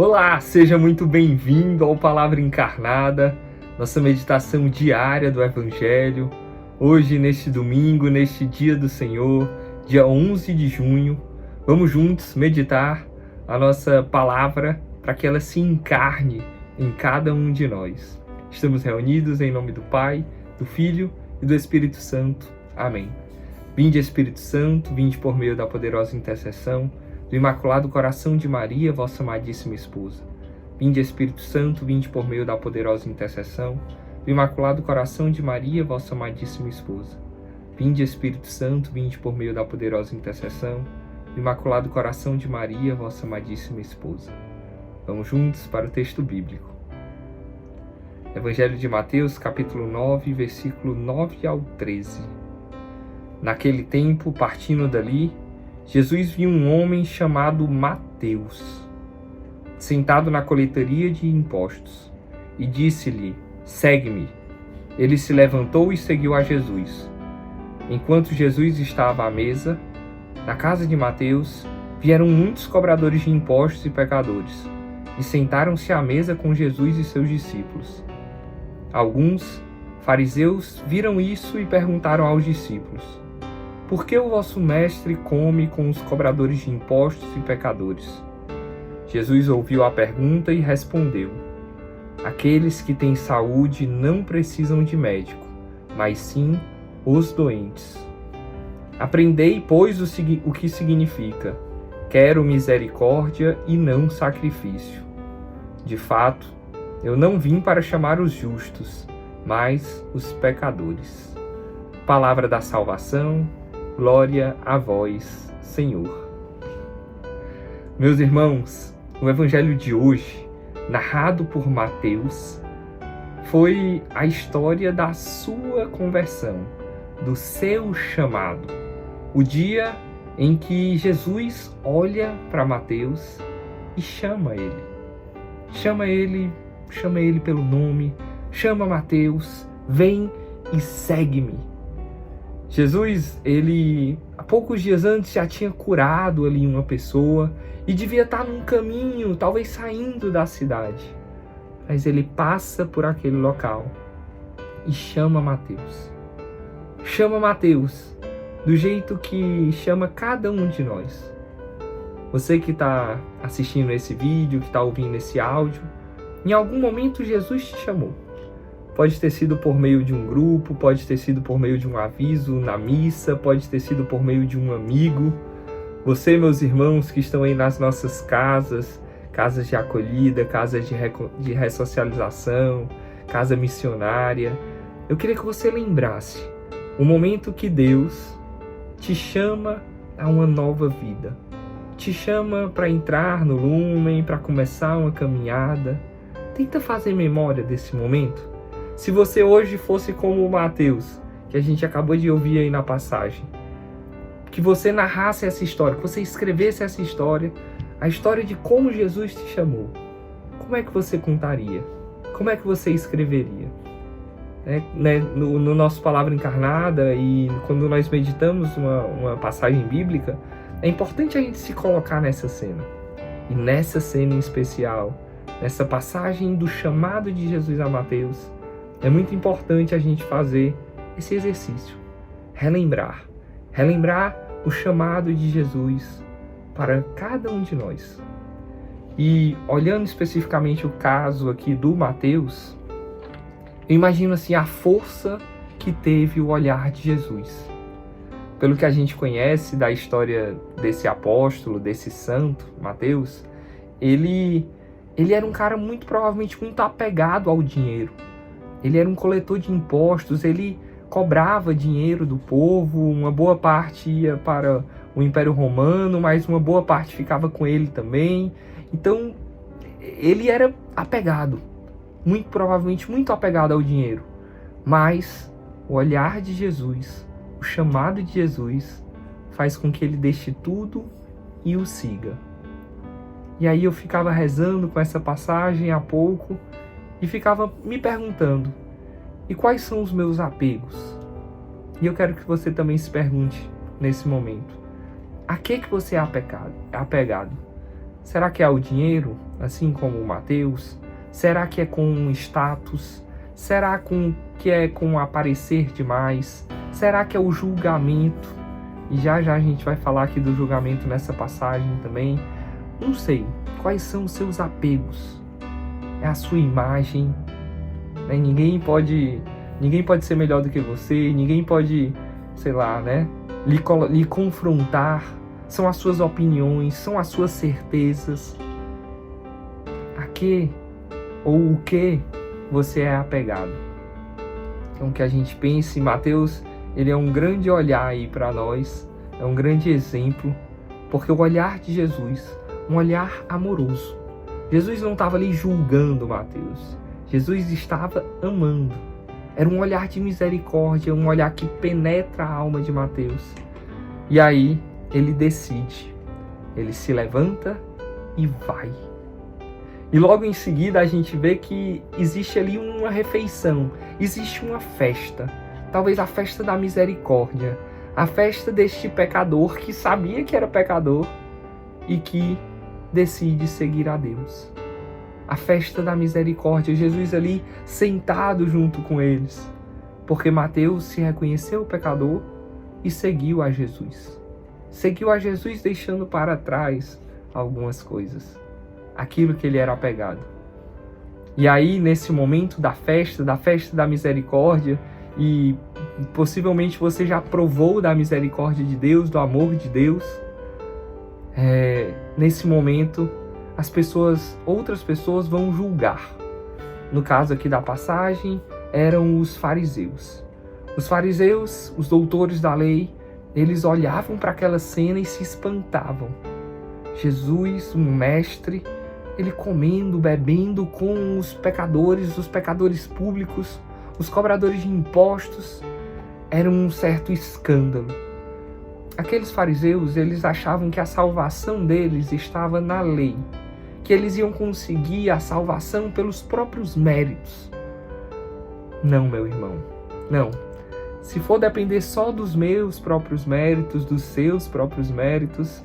Olá, seja muito bem-vindo ao Palavra Encarnada, nossa meditação diária do Evangelho. Hoje, neste domingo, neste dia do Senhor, dia 11 de junho, vamos juntos meditar a nossa palavra para que ela se encarne em cada um de nós. Estamos reunidos em nome do Pai, do Filho e do Espírito Santo. Amém. Vinde, Espírito Santo, vinde por meio da poderosa intercessão do Imaculado Coração de Maria, vossa amadíssima esposa. Vinde, Espírito Santo, vinde por meio da poderosa intercessão do Imaculado Coração de Maria, vossa amadíssima esposa. Vinde, Espírito Santo, vinde por meio da poderosa intercessão do Imaculado Coração de Maria, vossa amadíssima esposa. Vamos juntos para o texto bíblico. Evangelho de Mateus, capítulo 9, versículo 9 ao 13. Naquele tempo, partindo dali, Jesus viu um homem chamado Mateus, sentado na coletoria de impostos, e disse-lhe: segue-me. Ele se levantou e seguiu a Jesus. Enquanto Jesus estava à mesa, na casa de Mateus, vieram muitos cobradores de impostos e pecadores, e sentaram-se à mesa com Jesus e seus discípulos. Alguns fariseus viram isso e perguntaram aos discípulos: por que o vosso mestre come com os cobradores de impostos e pecadores? Jesus ouviu a pergunta e respondeu: aqueles que têm saúde não precisam de médico, mas sim os doentes. Aprendei, pois, o que significa: quero misericórdia e não sacrifício. De fato, eu não vim para chamar os justos, mas os pecadores. Palavra da salvação. Glória a vós, Senhor. Meus irmãos, o Evangelho de hoje, narrado por Mateus, foi a história da sua conversão, do seu chamado. O dia em que Jesus olha para Mateus e chama ele. Chama ele pelo nome, chama Mateus, vem e segue-me. Jesus, ele, há poucos dias antes, já tinha curado ali uma pessoa e devia estar num caminho, talvez saindo da cidade. Mas ele passa por aquele local e chama Mateus. Chama Mateus do jeito que chama cada um de nós. Você que está assistindo esse vídeo, que está ouvindo esse áudio, em algum momento Jesus te chamou. Pode ter sido por meio de um grupo, pode ter sido por meio de um aviso na missa, pode ter sido por meio de um amigo. Você, meus irmãos, que estão aí nas nossas casas, casas de acolhida, casas de ressocialização, casa missionária, eu queria que você lembrasse o momento que Deus te chama a uma nova vida. Te chama para entrar no lumen, para começar uma caminhada. Tenta fazer memória desse momento. Se você hoje fosse como o Mateus, que a gente acabou de ouvir aí na passagem, que você narrasse essa história, que você escrevesse essa história, a história de como Jesus te chamou, como é que você contaria? Como é que você escreveria? No nosso Palavra Encarnada e quando nós meditamos uma passagem bíblica, é importante a gente se colocar nessa cena. E nessa cena em especial, nessa passagem do chamado de Jesus a Mateus, é muito importante a gente fazer esse exercício. Relembrar o chamado de Jesus para cada um de nós. E olhando especificamente o caso aqui do Mateus, eu imagino assim a força que teve o olhar de Jesus. Pelo que a gente conhece da história desse apóstolo, desse santo, Mateus, ele era um cara muito provavelmente muito apegado ao dinheiro. Ele era um coletor de impostos, ele cobrava dinheiro do povo, uma boa parte ia para o Império Romano, mas uma boa parte ficava com ele também. Então, ele era apegado, muito provavelmente muito apegado ao dinheiro. Mas o olhar de Jesus, o chamado de Jesus, faz com que ele deixe tudo e o siga. E aí eu ficava rezando com essa passagem há pouco, e ficava me perguntando, e quais são os meus apegos? E eu quero que você também se pergunte nesse momento, a que você é apegado? Será que é o dinheiro, assim como Mateus? Será que é com status? Será que é com aparecer demais? Será que é o julgamento? E já a gente vai falar aqui do julgamento nessa passagem também. Não sei. Quais são os seus apegos? É a sua imagem? Né? Ninguém pode ser melhor do que você. Ninguém pode, sei lá, né? Lhe confrontar. São as suas opiniões, são as suas certezas. A que ou o que você é apegado? Então que a gente pense, Mateus, ele é um grande olhar aí para nós, é um grande exemplo, porque o olhar de Jesus, um olhar amoroso. Jesus não estava ali julgando Mateus, Jesus estava amando. Era um olhar de misericórdia, um olhar que penetra a alma de Mateus. E aí, ele decide, ele se levanta e vai. E logo em seguida a gente vê que existe ali uma refeição, existe uma festa, talvez a festa da misericórdia, a festa deste pecador que sabia que era pecador e que decide seguir a Deus. A festa da misericórdia, Jesus ali sentado junto com eles, porque Mateus se reconheceu pecador e seguiu a Jesus. Seguiu a Jesus deixando para trás algumas coisas, aquilo que ele era apegado. E aí, nesse momento da festa da misericórdia, e possivelmente você já provou da misericórdia de Deus, do amor de Deus, nesse momento, outras pessoas vão julgar. No caso aqui da passagem, eram os fariseus. Os fariseus, os doutores da lei, eles olhavam para aquela cena e se espantavam. Jesus, um mestre, ele comendo, bebendo com os pecadores públicos, os cobradores de impostos, era um certo escândalo. Aqueles fariseus, eles achavam que a salvação deles estava na lei, que eles iam conseguir a salvação pelos próprios méritos. Não, meu irmão, não. Se for depender só dos meus próprios méritos, dos seus próprios méritos,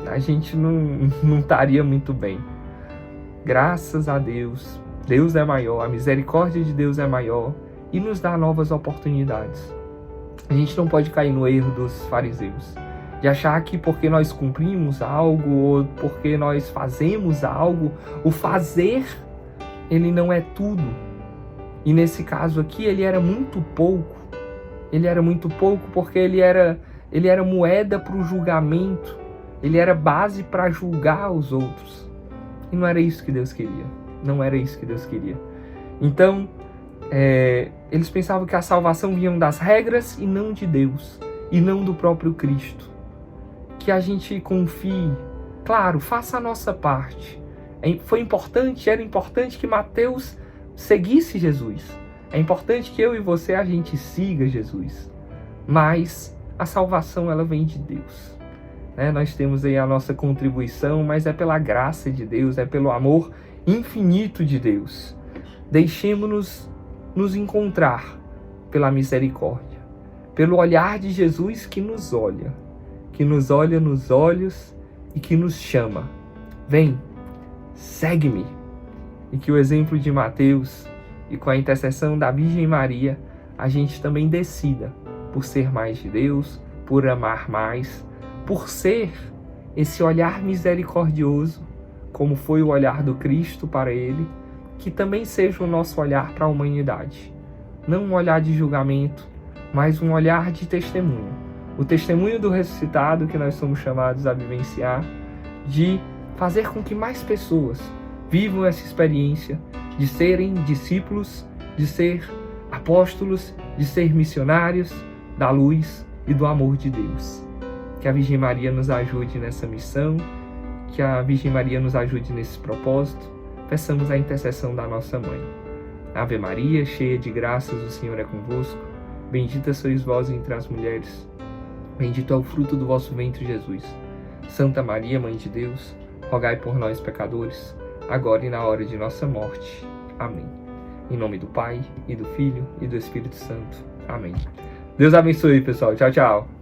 a gente não estaria muito bem. Graças a Deus, Deus é maior, a misericórdia de Deus é maior e nos dá novas oportunidades. A gente não pode cair no erro dos fariseus, de achar que porque nós cumprimos algo ou porque nós fazemos algo, o fazer, ele não é tudo. E nesse caso aqui, ele era muito pouco. Ele era muito pouco porque ele era moeda para o julgamento. Ele era base para julgar os outros. E não era isso que Deus queria. Não era isso que Deus queria. Então, eles pensavam que a salvação vinha das regras e não de Deus. E não do próprio Cristo. Que a gente confie. Claro, faça a nossa parte. Era importante que Mateus seguisse Jesus. É importante que eu e você, a gente siga Jesus. Mas a salvação, ela vem de Deus. Nós temos aí a nossa contribuição, mas é pela graça de Deus, é pelo amor infinito de Deus. Deixemos-nos nos encontrar pela misericórdia, pelo olhar de Jesus que nos olha nos olhos e que nos chama. Vem, segue-me. E que o exemplo de Mateus e com a intercessão da Virgem Maria, a gente também decida por ser mais de Deus, por amar mais, por ser esse olhar misericordioso, como foi o olhar do Cristo para ele, que também seja o nosso olhar para a humanidade. Não um olhar de julgamento, mas um olhar de testemunho. O testemunho do ressuscitado que nós somos chamados a vivenciar, de fazer com que mais pessoas vivam essa experiência de serem discípulos, de ser apóstolos, de ser missionários da luz e do amor de Deus. Que a Virgem Maria nos ajude nessa missão, que a Virgem Maria nos ajude nesse propósito. Peçamos a intercessão da nossa Mãe. Ave Maria, cheia de graças, o Senhor é convosco. Bendita sois vós entre as mulheres. Bendito é o fruto do vosso ventre, Jesus. Santa Maria, Mãe de Deus, rogai por nós, pecadores, agora e na hora de nossa morte. Amém. Em nome do Pai, e do Filho, e do Espírito Santo. Amém. Deus abençoe, pessoal. Tchau, tchau.